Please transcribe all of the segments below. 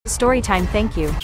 Storytime. Thank you.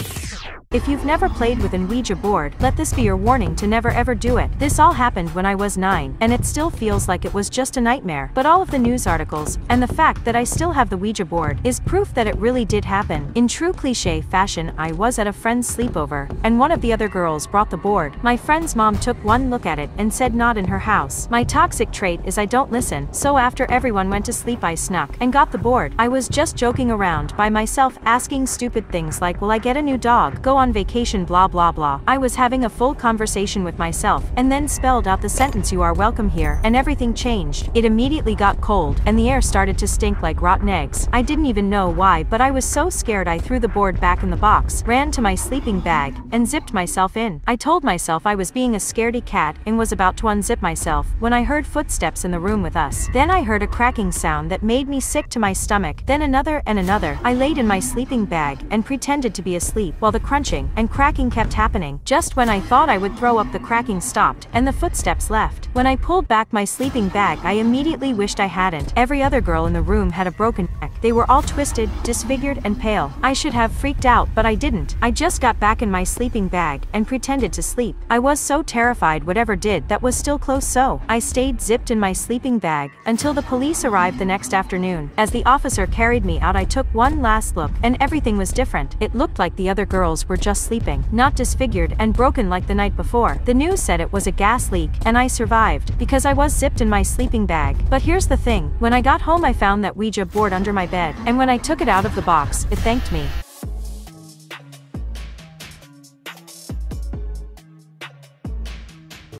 If you've never played with an Ouija board, let this be your warning to never ever do it. This all happened when I was 9, and it still feels like it was just a nightmare. But all of the news articles, and the fact that I still have the Ouija board, is proof that it really did happen. In true cliche fashion, I was at a friend's sleepover, and one of the other girls brought the board. My friend's mom took one look at it and said not in her house. My toxic trait is I don't listen, so after everyone went to sleep I snuck and got the board. I was just joking around by myself, asking stupid things like, will I get a new dog, go on vacation, blah blah blah. I was having a full conversation with myself, and then spelled out the sentence, you are welcome here, and everything changed. It immediately got cold, and the air started to stink like rotten eggs. I didn't even know why, but I was so scared I threw the board back in the box, ran to my sleeping bag, and zipped myself in. I told myself I was being a scaredy cat, and was about to unzip myself, when I heard footsteps in the room with us. Then I heard a cracking sound that made me sick to my stomach, then another and another. I laid in my sleeping bag, and pretended to be asleep, while the crunching and cracking kept happening. Just when I thought I would throw up, the cracking stopped, and the footsteps left. When I pulled back my sleeping bag, I immediately wished I hadn't. Every other girl in the room had a broken neck. They were all twisted, disfigured, and pale. I should have freaked out, but I didn't. I just got back in my sleeping bag, and pretended to sleep. I was so terrified whatever did that was still close, so I stayed zipped in my sleeping bag, until the police arrived the next afternoon. As the officer carried me out, I took one last look, and everything was different. It looked like the other girls were just sleeping, not disfigured and broken like the night before. The news said it was a gas leak, and I survived, because I was zipped in my sleeping bag. But here's the thing, when I got home I found that Ouija board under my bed, and when I took it out of the box, it thanked me.